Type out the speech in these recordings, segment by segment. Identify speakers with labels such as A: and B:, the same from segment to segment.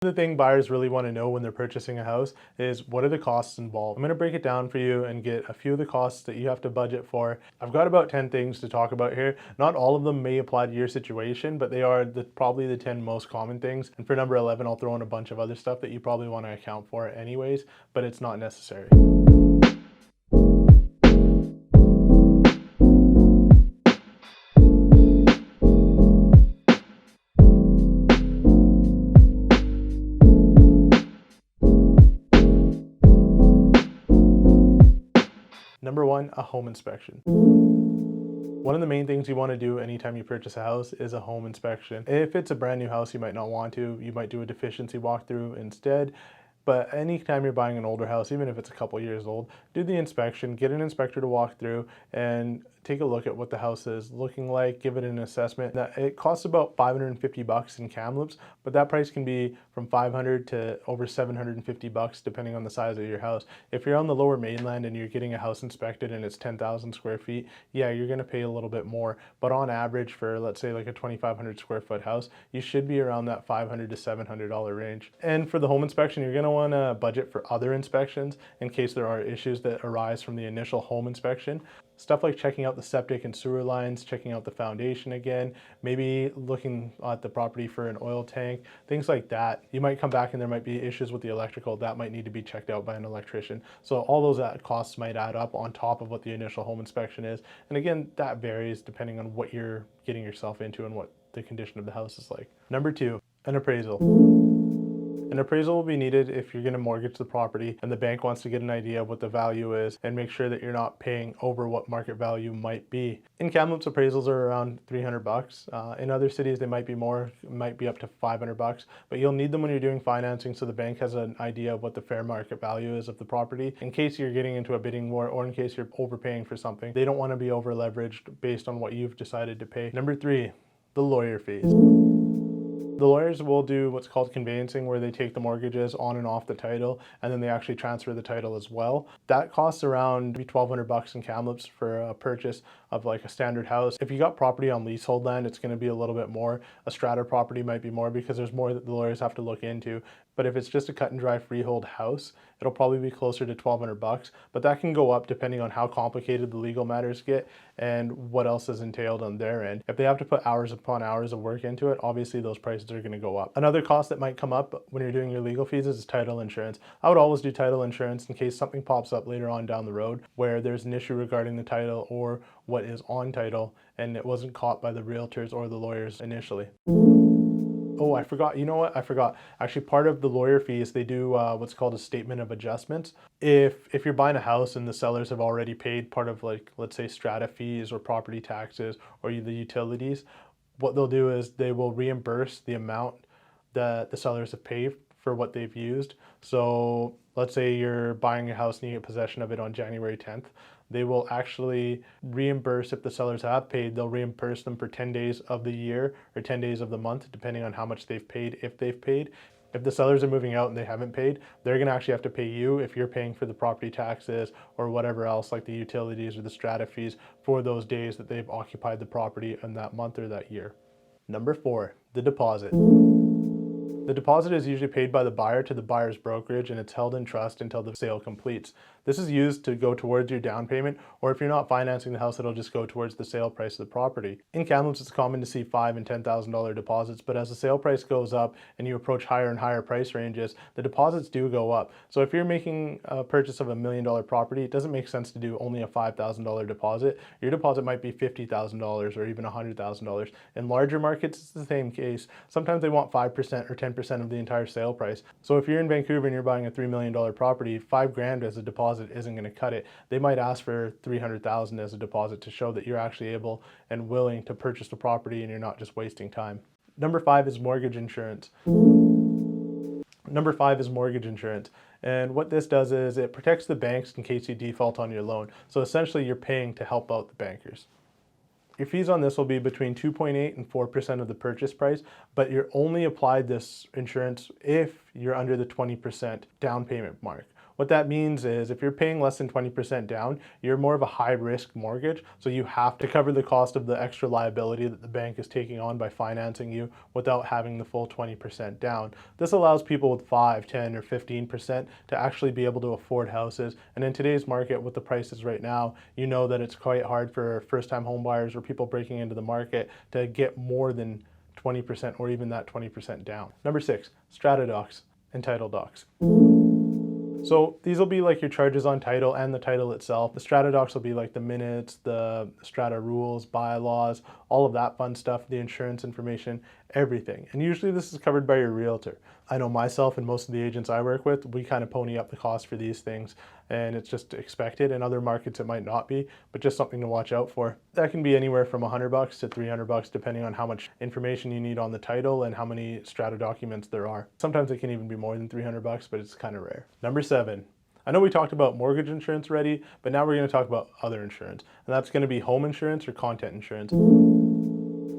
A: The thing buyers really want to know when they're purchasing a house is what are the costs involved. I'm going to break it down for you and get a few of the costs that you have to budget for. I've got about 10 things to talk about here. Not all of them may apply to your situation, but they are probably the 10 most common things. And for number 11, I'll throw in a bunch of other stuff that you probably want to account for anyways, but it's not necessary. Number one, a home inspection. One of the main things you want to do anytime you purchase a house is a home inspection. If it's a brand new house, you might not want to. You might do a deficiency walkthrough instead. But anytime you're buying an older house, even if it's a couple years old, do the inspection, get an inspector to walk through and take a look at what the house is looking like, give it an assessment. Now, it costs about $550 in Kamloops, but that price can be from $500 to over $750 depending on the size of your house. If you're on the lower mainland and you're getting a house inspected and it's 10,000 square feet, yeah, you're gonna pay a little bit more. But on average for, let's say, like a 2,500 square foot house, you should be around that $500 to $700 range. And for the home inspection, you're gonna wanna budget for other inspections in case there are issues that arise from the initial home inspection. Stuff like checking out the septic and sewer lines, checking out the foundation again, maybe looking at the property for an oil tank, things like that. You might come back and there might be issues with the electrical that might need to be checked out by an electrician. So all those costs might add up on top of what the initial home inspection is. And again, that varies depending on what you're getting yourself into and what the condition of the house is like. Number two, an appraisal. An appraisal will be needed if you're going to mortgage the property and the bank wants to get an idea of what the value is and make sure that you're not paying over what market value might be. In Kamloops, appraisals are around $300. In other cities, they might be more, might be up to $500, but you'll need them when you're doing financing so the bank has an idea of what the fair market value is of the property in case you're getting into a bidding war or in case you're overpaying for something. They don't want to be over leveraged based on what you've decided to pay. Number three, the lawyer fees. The lawyers will do what's called conveyancing, where they take the mortgages on and off the title and then they actually transfer the title as well. That costs around $1,200 in Kamloops for a purchase of like a standard house. If you got property on leasehold land, it's going to be a little bit more. A strata property might be more because there's more that the lawyers have to look into. But if it's just a cut and dry freehold house, it'll probably be closer to $1,200, but that can go up depending on how complicated the legal matters get and what else is entailed on their end. If they have to put hours upon hours of work into it, obviously those prices are going to go up. Another cost that might come up when you're doing your legal fees is title insurance. I would always do title insurance in case something pops up later on down the road where there's an issue regarding the title or what is on title and it wasn't caught by the realtors or the lawyers initially. Oh, I forgot. You know what? I forgot. Actually, part of the lawyer fees, they do what's called a statement of adjustments. If you're buying a house and the sellers have already paid part of, like, let's say strata fees or property taxes or the utilities, what they'll do is they will reimburse the amount that the sellers have paid for what they've used. So let's say you're buying a house and you get possession of it on January 10th. They will actually reimburse, if the sellers have paid, they'll reimburse them for 10 days of the year or 10 days of the month, depending on how much they've paid, if they've paid. If the sellers are moving out and they haven't paid, they're gonna actually have to pay you if you're paying for the property taxes or whatever else, like the utilities or the strata fees for those days that they've occupied the property in that month or that year. Number four, the deposit. The deposit is usually paid by the buyer to the buyer's brokerage and it's held in trust until the sale completes. This is used to go towards your down payment, or if you're not financing the house, it'll just go towards the sale price of the property. In Kamloops, it's common to see $5,000 and $10,000 deposits, but as the sale price goes up and you approach higher and higher price ranges, the deposits do go up. So if you're making a purchase of $1 million property, it doesn't make sense to do only a $5,000 deposit. Your deposit might be $50,000 or even $100,000. In larger markets, it's the same case. Sometimes they want 5% or 10% of the entire sale price. So if you're in Vancouver and you're buying a $3 million property, $5,000 as a deposit isn't going to cut it. They might ask for $300,000 as a deposit to show that you're actually able and willing to purchase the property and you're not just wasting time. Number five is mortgage insurance. Number five is mortgage insurance. And what this does is it protects the banks in case you default on your loan. So essentially you're paying to help out the bankers. Your fees on this will be between 2.8 and 4% of the purchase price, but you're only applied this insurance if you're under the 20% down payment mark. What that means is if you're paying less than 20% down, you're more of a high risk mortgage. So you have to cover the cost of the extra liability that the bank is taking on by financing you without having the full 20% down. This allows people with 5, 10, or 15% to actually be able to afford houses. And in today's market with the prices right now, you know that it's quite hard for first-time home buyers or people breaking into the market to get more than 20% or even that 20% down. Number 6, strata docs and title docs. So these will be like your charges on title and the title itself. The strata docs will be like the minutes, the strata rules, bylaws, all of that fun stuff, the insurance information, everything. And usually this is covered by your realtor. I know myself and most of the agents I work with, we kind of pony up the cost for these things, and it's just expected. In other markets it might not be, but just something to watch out for. That can be anywhere from $100 to $300 depending on how much information you need on the title and how many strata documents there are. Sometimes it can even be more than $300, but it's kind of rare. Number 7. I know we talked about mortgage insurance already, but now we're going to talk about other insurance, and that's going to be home insurance or content insurance.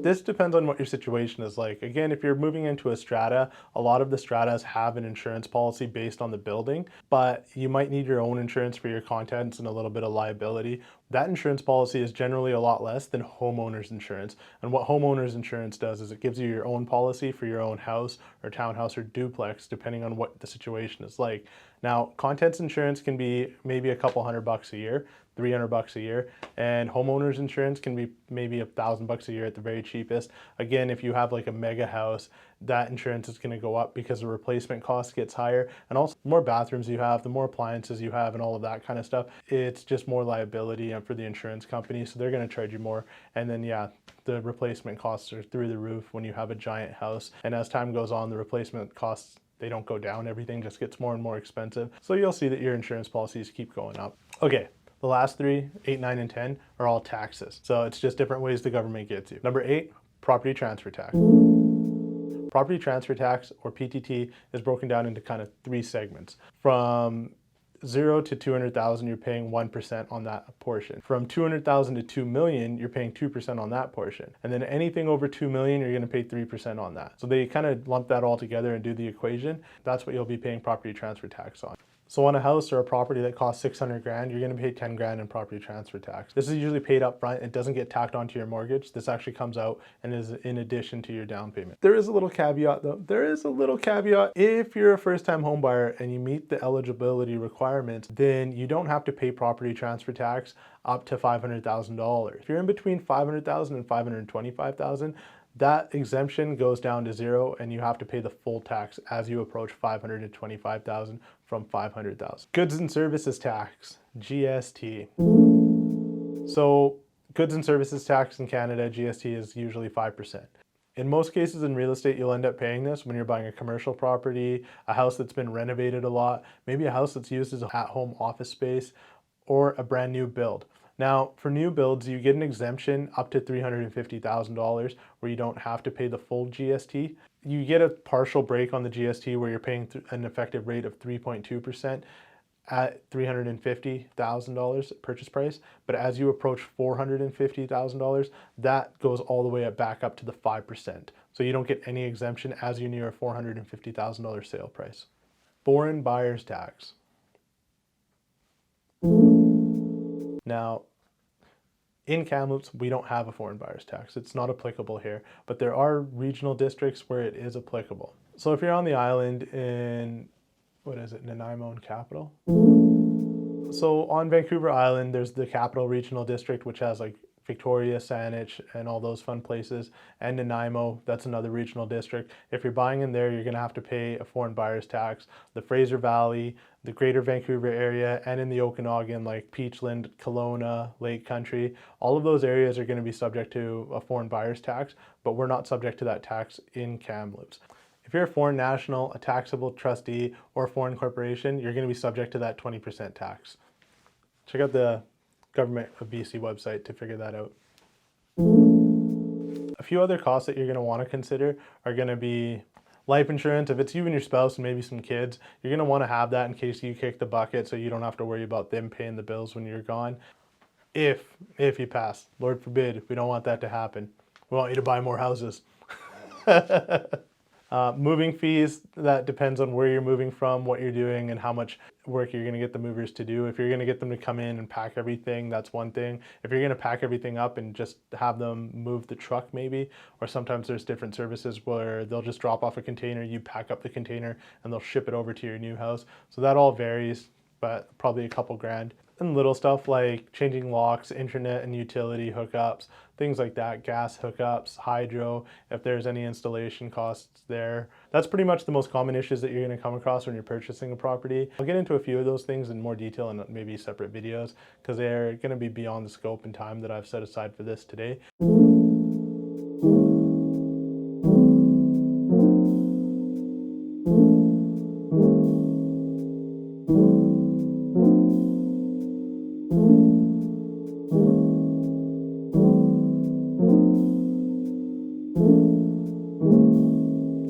A: This depends on what your situation is like. Again, if you're moving into a strata, a lot of the stratas have an insurance policy based on the building, but you might need your own insurance for your contents and a little bit of liability. That insurance policy is generally a lot less than homeowners insurance. And what homeowners insurance does is it gives you your own policy for your own house or townhouse or duplex, depending on what the situation is like. Now, contents insurance can be maybe a couple $100 a year, $300 a year, and homeowners insurance can be maybe $1,000 a year at the very cheapest. Again, if you have like a mega house, that insurance is going to go up because the replacement cost gets higher, and also the more bathrooms you have, the more appliances you have, and all of that kind of stuff, it's just more liability for the insurance company, so they're going to charge you more. And then yeah, the replacement costs are through the roof when you have a giant house, and as time goes on, the replacement costs, they don't go down, everything just gets more and more expensive. So you'll see that your insurance policies keep going up. Okay, the last 3, 8, 9, and 10 are all taxes. So it's just different ways the government gets you. Number 8, property transfer tax. Property transfer tax, or PTT, is broken down into kind of 3 segments. From 0 to 200,000, you're paying 1% on that portion. From 200,000 to 2 million, you're paying 2% on that portion. And then anything over 2 million, you're going to pay 3% on that. So they kind of lump that all together and do the equation. That's what you'll be paying property transfer tax on. So on a house or a property that costs 600 grand, you're going to pay 10 grand in property transfer tax. This is usually paid up front. It doesn't get tacked onto your mortgage. This actually comes out and is in addition to your down payment. There is a little caveat though. There is a little caveat. If you're a first-time home buyer and you meet the eligibility requirements, then you don't have to pay property transfer tax up to $500,000. If you're in between $500,000 and $525,000, that exemption goes down to 0 and you have to pay the full tax as you approach $525,000 from $500,000. Goods and services tax, GST. So goods and services tax in Canada, GST is usually 5%. In most cases in real estate, you'll end up paying this when you're buying a commercial property, a house that's been renovated a lot, maybe a house that's used as an at-home office space, or a brand new build. Now, for new builds, you get an exemption up to $350,000 where you don't have to pay the full GST. You get a partial break on the GST where you're paying an effective rate of 3.2% at $350,000 purchase price. But as you approach $450,000, that goes all the way back up to the 5%. So you don't get any exemption as you near a $450,000 sale price. Foreign buyer's tax. Now, in Kamloops, we don't have a foreign buyer's tax. It's not applicable here, but there are regional districts where it is applicable. So if you're on the island in, what is it, Nanaimo and Capital? So on Vancouver Island, there's the Capital Regional District, which has like Victoria, Saanich, and all those fun places, and Nanaimo, that's another regional district. If you're buying in there, you're gonna have to pay a foreign buyer's tax. The Fraser Valley, the Greater Vancouver area, and in the Okanagan, like Peachland, Kelowna, Lake Country, all of those areas are gonna be subject to a foreign buyer's tax, but we're not subject to that tax in Kamloops. If you're a foreign national, a taxable trustee, or a foreign corporation, you're gonna be subject to that 20% tax. Check out the Government of BC website to figure that out. A few other costs that you're going to want to consider are going to be life insurance. If it's you and your spouse and maybe some kids, you're going to want to have that in case you kick the bucket so you don't have to worry about them paying the bills when you're gone. If you pass, Lord forbid, we don't want that to happen. We want you to buy more houses. Moving fees, that depends on where you're moving from, what you're doing, and how much work you're going to get the movers to do. If you're going to get them to come in and pack everything, that's one thing. If you're going to pack everything up and just have them move the truck maybe, or sometimes there's different services where they'll just drop off a container, you pack up the container, and they'll ship it over to your new house. So that all varies, but probably a couple grand. And little stuff like changing locks, internet and utility hookups, things like that, gas hookups, hydro, if there's any installation costs there. That's pretty much the most common issues that you're going to come across when you're purchasing a property. I'll get into a few of those things in more detail in maybe separate videos because they're going to be beyond the scope and time that I've set aside for this today.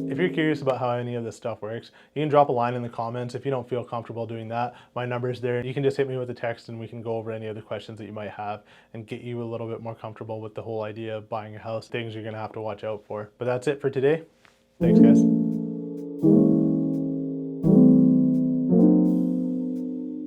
A: If you're curious about how any of this stuff works, you can drop a line in the comments. If you don't feel comfortable doing that, my number's there. You can just hit me with a text and we can go over any other questions that you might have and get you a little bit more comfortable with the whole idea of buying a house, things you're gonna have to watch out for. But that's it for today. Thanks, guys.